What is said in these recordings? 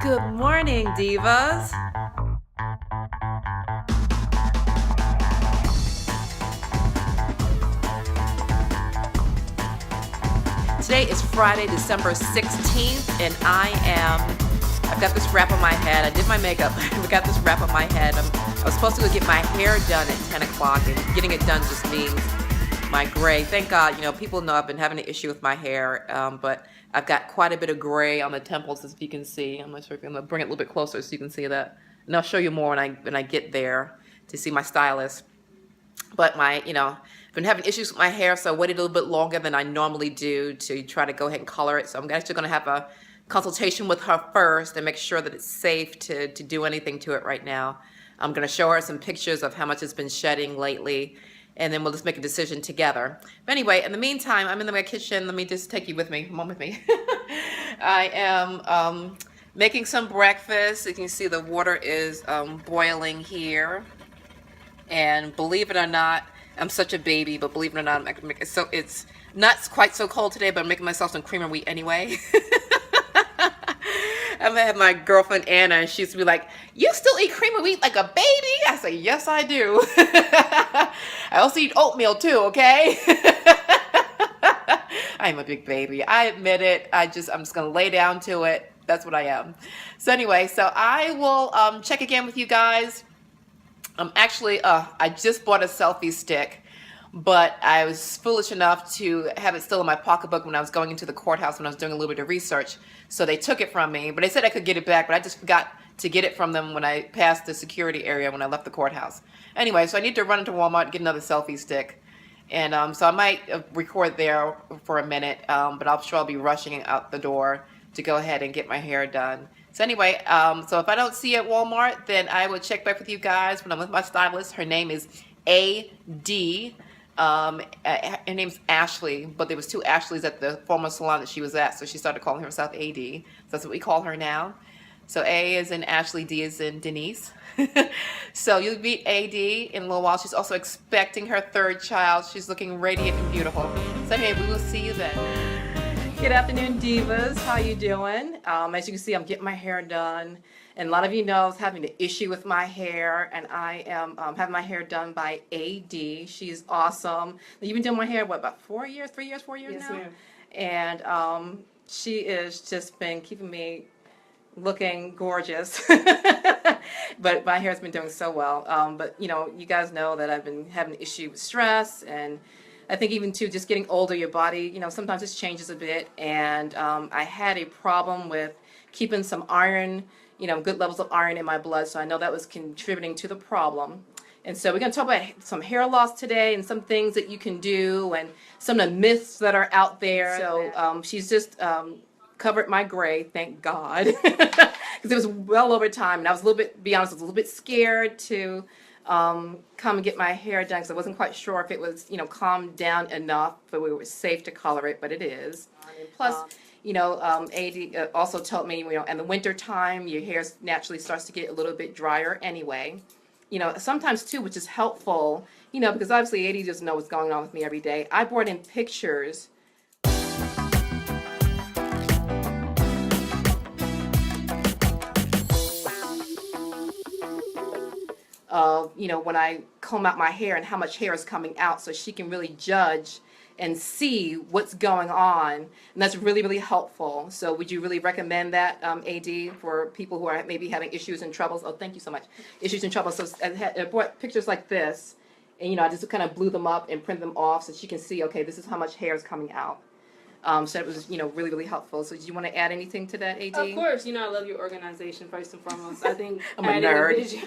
Good morning, divas. Today is Friday, December 16th, and I've got this wrap on my head. I did my makeup. I got this wrap on my head. I was supposed to go get my hair done at 10 o'clock, and getting it done just means my gray. Thank God, people know I've been having an issue with my hair, but I've got quite a bit of gray on the temples, as you can see. I'm not sure if I'm gonna bring it a little bit closer so you can see that. And I'll show you more when I get there to see my stylist. But I've been having issues with my hair, so I waited a little bit longer than I normally do to try to go ahead and color it. So I'm actually going to have a consultation with her first and make sure that it's safe to do anything to it right now. I'm going to show her some pictures of how much it's been shedding lately, and then we'll just make a decision together. But anyway, in the meantime, I'm in my kitchen. Let me just take you with me. Come on with me. I am making some breakfast. You can see the water is boiling here. And believe it or not, I'm such a baby, but believe it or not, so it's not quite so cold today, but I'm making myself some cream of wheat anyway. I'm gonna have my girlfriend Anna, and she's gonna be like, "You still eat cream of wheat like a baby?" I say, "Yes, I do." I also eat oatmeal too, okay? I'm a big baby. I admit it. I'm just gonna lay down to it. That's what I am. So anyway, so I will check again with you guys. I just bought a selfie stick, but I was foolish enough to have it still in my pocketbook when I was going into the courthouse when I was doing a little bit of research. So they took it from me, but they said I could get it back, but I just forgot to get it from them when I passed the security area when I left the courthouse. Anyway, so I need to run into Walmart and get another selfie stick. And so I might record there for a minute, but I'm sure I'll be rushing out the door to go ahead and get my hair done. So anyway, so if I don't see you at Walmart, then I will check back with you guys when I'm with my stylist. Her name is A.D. Her name's Ashley, but there was two Ashleys at the former salon that she was at, so she started calling herself A.D. So that's what we call her now. So A is in Ashley, D is in Denise. So you'll meet A.D. in a little while. She's also expecting her third child. She's looking radiant and beautiful. So anyway, we will see you then. Good afternoon, divas. How you doing? As you can see, I'm getting my hair done, and a lot of you know I was having an issue with my hair, and I am having my hair done by AD. She's awesome. You've been doing my hair, what, about 4 years, 3 years, 4 years Yes, now? ma'am. And she is just been keeping me looking gorgeous. But my hair's been doing so well. But you guys know that I've been having an issue with stress, and I think even too, just getting older, your body, sometimes it changes a bit. And I had a problem with keeping some iron, good levels of iron in my blood. So I know that was contributing to the problem. And so we're going to talk about some hair loss today and some things that you can do and some of the myths that are out there. So she's just covered my gray, thank God, because it was well over time. And I was be honest, I was a little bit scared to come and get my hair done because I wasn't quite sure if it was, calmed down enough, but it was safe to color it, but it is. And plus, AD also told me, in the winter time, your hair naturally starts to get a little bit drier anyway. Sometimes too, which is helpful, because obviously AD doesn't know what's going on with me every day. I brought in pictures of, when I comb out my hair and how much hair is coming out, so she can really judge and see what's going on. And that's really, really helpful. So would you really recommend that, AD, for people who are maybe having issues and troubles? Oh, thank you so much. Issues and troubles. So I brought pictures like this, and, I just kind of blew them up and print them off so she can see, okay, this is how much hair is coming out. So it was, really, really helpful. So do you want to add anything to that, AD? Of course. I love your organization, first and foremost. I think I'm a nerd.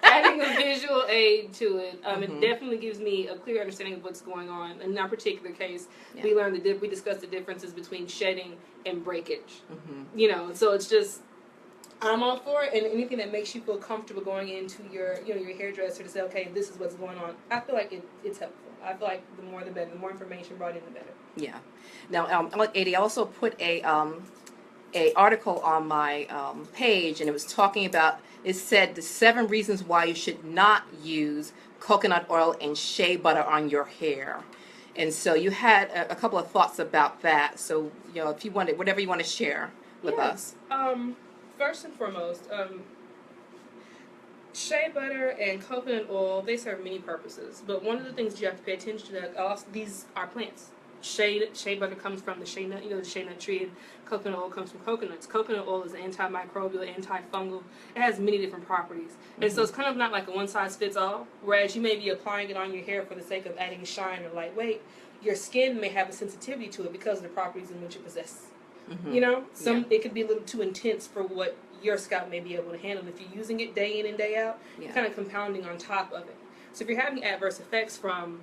adding a visual aid to it, it definitely gives me a clear understanding of what's going on. In that particular case, we learned we discussed the differences between shedding and breakage. So it's just, I'm all for it, and anything that makes you feel comfortable going into your, your hairdresser to say, okay, this is what's going on. I feel like it's helpful. I feel like the more the better. The more information brought in, the better. Yeah. Now, AD, I also put a article on my page, and it was talking about. It said the 7 reasons why you should not use coconut oil and shea butter on your hair. And so you had a couple of thoughts about that. So, if you wanted, whatever you want to share with us. first and foremost, shea butter and coconut oil, they serve many purposes. But one of the things you have to pay attention to, that also, these are plants. Shea butter comes from the shea nut, the shea nut tree, and coconut oil comes from coconuts. Coconut oil is antimicrobial, antifungal. It has many different properties. And so it's kind of not like a one-size-fits-all, whereas you may be applying it on your hair for the sake of adding shine or lightweight. Your skin may have a sensitivity to it because of the properties in which it possesses. It could be a little too intense for what your scalp may be able to handle. If you're using it day in and day out, you're kind of compounding on top of it. So if you're having adverse effects from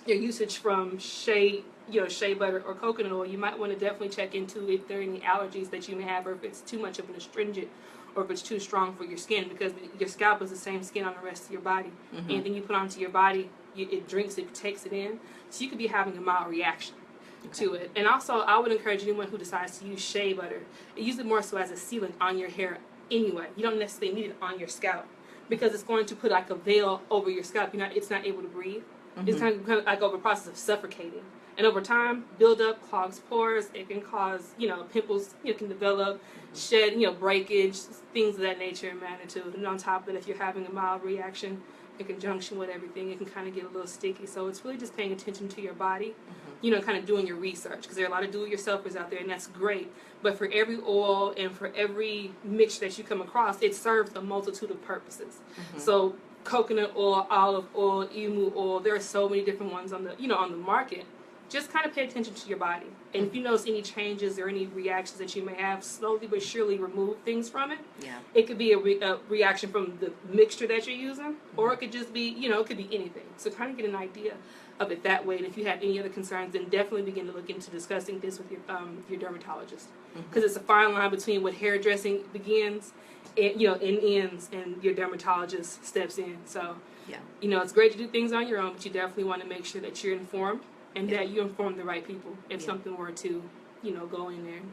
your usage from shea butter or coconut oil, you might want to definitely check into if there are any allergies that you may have, or if it's too much of an astringent, or if it's too strong for your skin, because your scalp is the same skin on the rest of your body. Anything you put onto your body, it drinks it, takes it in. So you could be having a mild reaction to it. And also, I would encourage anyone who decides to use shea butter, use it more so as a sealant on your hair anyway. You don't necessarily need it on your scalp, because it's going to put like a veil over your scalp. It's not able to breathe. It's kind of like over a process of suffocating. And over time, buildup clogs pores. It can cause, pimples, can develop, shed, breakage, things of that nature and magnitude. And on top of it, if you're having a mild reaction in conjunction with everything, it can kind of get a little sticky. So it's really just paying attention to your body, kind of doing your research, because there are a lot of do-it-yourselfers out there, and that's great. But for every oil and for every mixture that you come across, it serves a multitude of purposes. So coconut oil, olive oil, emu oil, there are so many different ones on the market. Just kind of pay attention to your body. And if you notice any changes or any reactions that you may have, slowly but surely remove things from it. It could be a reaction from the mixture that you're using, or it could just be, it could be anything. So kind of get an idea of it that way. And if you have any other concerns, then definitely begin to look into discussing this with your dermatologist. Because it's a fine line between what hairdressing begins and, and ends, and your dermatologist steps in. So, it's great to do things on your own, but you definitely want to make sure that you're informed, and that you inform the right people if something were to, go in there and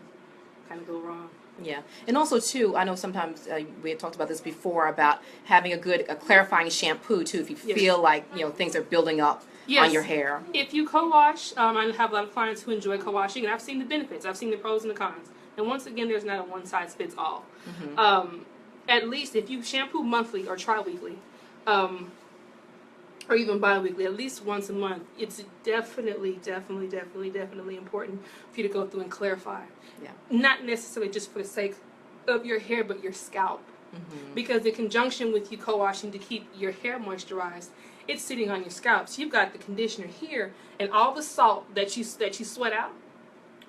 kind of go wrong. Yeah, and also too, I know sometimes we had talked about this before about having a clarifying shampoo too, if you feel like things are building up on your hair. If you co-wash, I have a lot of clients who enjoy co-washing, and I've seen the benefits. I've seen the pros and the cons. And once again, there's not a one-size-fits-all. At least if you shampoo monthly or tri-weekly, or even bi-weekly, at least once a month, it's definitely important for you to go through and clarify. Not necessarily just for the sake of your hair, but your scalp. Because in conjunction with you co-washing to keep your hair moisturized, it's sitting on your scalp. So you've got the conditioner here, and all the salt that you sweat out,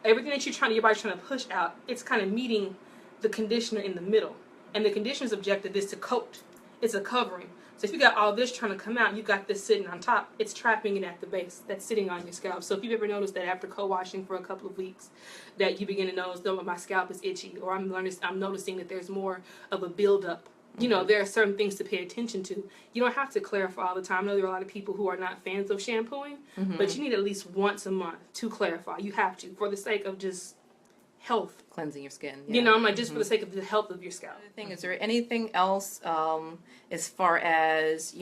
everything that your body's trying to push out, it's kind of meeting the conditioner in the middle. And the conditioner's objective is to coat. It's a covering. So if you got all this trying to come out, you got this sitting on top, it's trapping it at the base. That's sitting on your scalp. So if you've ever noticed that after co-washing for a couple of weeks, that you begin to notice that my scalp is itchy, or I'm noticing that there's more of a buildup. There are certain things to pay attention to. You don't have to clarify all the time. I know there are a lot of people who are not fans of shampooing, but you need at least once a month to clarify. You have to, for the sake of just health. Cleansing your skin. Just for the sake of the health of your scalp. Is there anything else as far as,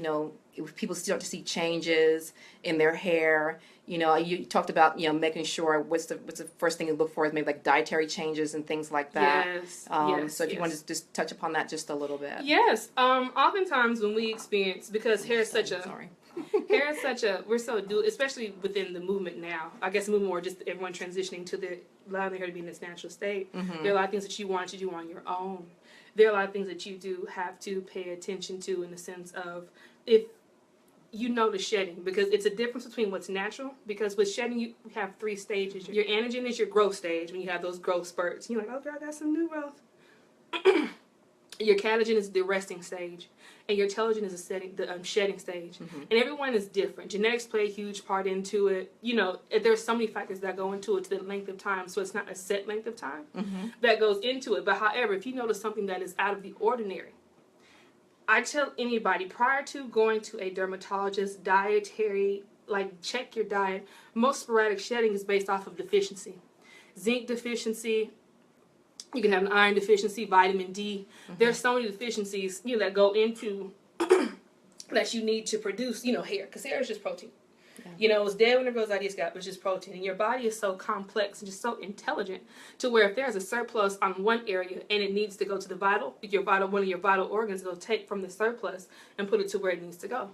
if people start to see changes in their hair? You talked about, making sure what's the first thing to look for is maybe like dietary changes and things like that. Yes. So if you want to just touch upon that just a little bit. Yes. Oftentimes when we experience, because hair is such a... we're so especially within the movement now. I guess movement more just everyone transitioning to allowing the hair to be in its natural state. There are a lot of things that you want to do on your own. There are a lot of things that you do have to pay attention to, in the sense of if you notice shedding, because it's a difference between what's natural, because with shedding you have 3 stages. Your anagen is your growth stage, when you have those growth spurts. You're like, oh girl, I got some new growth. Your catagen is the resting stage, and your telogen is the shedding stage. And everyone is different. Genetics play a huge part into it. There's so many factors that go into it, to the length of time, so it's not a set length of time that goes into it. But however, if you notice something that is out of the ordinary, I tell anybody, prior to going to a dermatologist, check your diet. Most sporadic shedding is based off of deficiency. Zinc deficiency. You can have an iron deficiency, vitamin D. There's so many deficiencies, that go into that you need to produce, hair, because hair is just protein. You know, it's dead when it grows out of your scalp, which is protein. And your body is so complex and just so intelligent to where if there's a surplus on one area and it needs to go to the vital, one of your vital organs, it'll take from the surplus and put it to where it needs to go.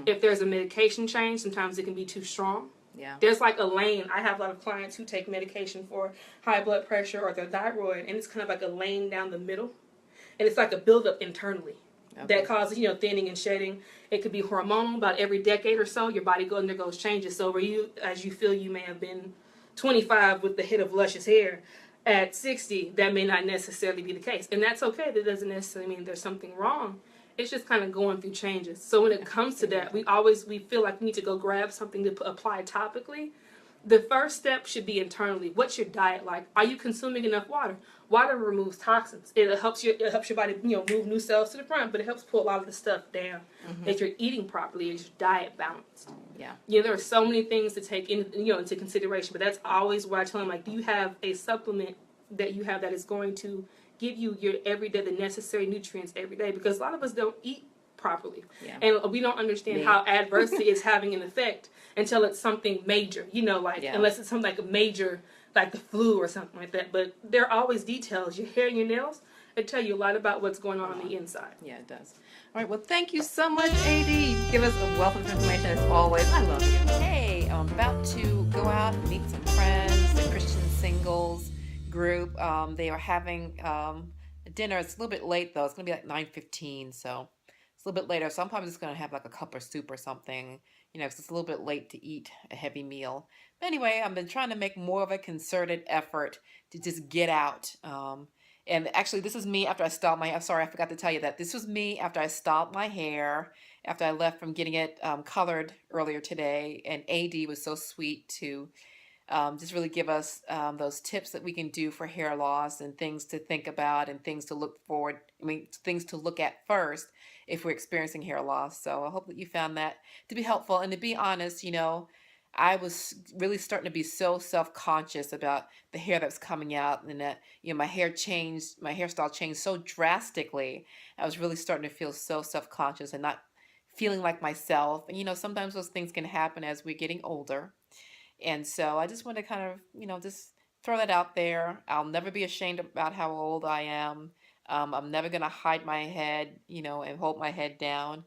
If there's a medication change, sometimes it can be too strong. Yeah. There's like a lane. I have a lot of clients who take medication for high blood pressure or their thyroid, and it's kind of like a lane down the middle. And it's like a buildup internally. That causes, thinning and shedding. It could be hormonal. About every decade or so, your body undergoes changes. So where as you feel you may have been 25 with the head of luscious hair, at 60, that may not necessarily be the case. And that's okay. That doesn't necessarily mean there's something wrong. It's just kind of going through changes. So when it comes to that, we feel like we need to go grab something to apply topically. The first step should be internally. What's your diet like? Are you consuming enough water? Water removes toxins. It helps your body, move new cells to the front, but it helps pull a lot of the stuff down. If you're eating properly, is your diet balanced? Yeah. There are so many things to take into consideration, but that's always where I tell them, like, do you have a supplement that you have that is going to give you your everyday, the necessary nutrients every day? Because a lot of us don't eat properly. Yeah. And we don't understand how adversity is having an effect until it's something major, unless it's something like a major, like the flu or something like that. But there are always details. Your hair and your nails, they tell you a lot about what's going on the inside. Yeah, it does. All right, well, thank you so much, AD. You give us a wealth of information as always. I love you. Hey, I'm about to go out and meet some friends, the Christian singles group. They are having a dinner. It's a little bit late, though. It's going to be like 9:15, so it's a little bit later. So I'm probably just going to have like a cup of soup or something, because it's a little bit late to eat a heavy meal. But anyway, I've been trying to make more of a concerted effort to just get out. And actually, this is me after I styled my hair. Sorry, I forgot to tell you that. This was me after I styled my hair, after I left from getting it colored earlier today. And AD was so sweet to just really give us those tips that we can do for hair loss and things to think about and things to things to look at first if we're experiencing hair loss. So I hope that you found that to be helpful. And to be honest, I was really starting to be so self-conscious about the hair that's coming out, and that, my hairstyle changed so drastically. I was really starting to feel so self-conscious and not feeling like myself. And, sometimes those things can happen as we're getting older. And so I just want to kind of, just throw that out there. I'll never be ashamed about how old I am. I'm never going to hide my head, and hold my head down.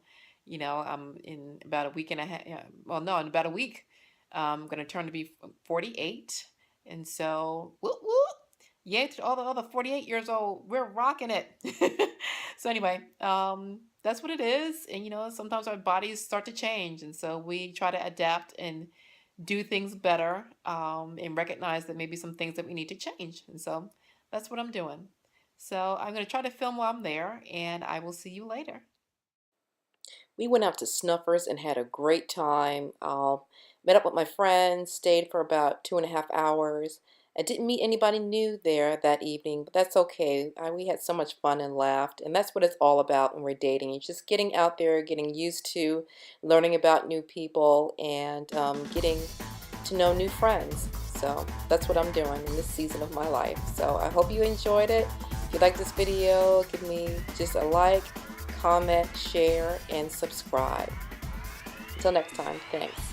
I'm in about a week and a half. In about a week, I'm going to turn to be 48. And so, whoop, whoop. Yay to all the other 48 years old. We're rocking it. So anyway, that's what it is. And, sometimes our bodies start to change. And so we try to adapt and do things better, and recognize that maybe some things that we need to change. And so that's what I'm doing. So I'm going to try to film while I'm there, and I will see you later. We went out to Snuffers and had a great time. Met up with my friends, stayed for about 2.5 hours. I didn't meet anybody new there that evening, but that's okay. We had so much fun and laughed, and that's what it's all about when we're dating. It's just getting out there, getting used to learning about new people, and getting to know new friends. So that's what I'm doing in this season of my life. So I hope you enjoyed it. If you like this video, give me just a like, comment, share, and subscribe. Until next time, thanks.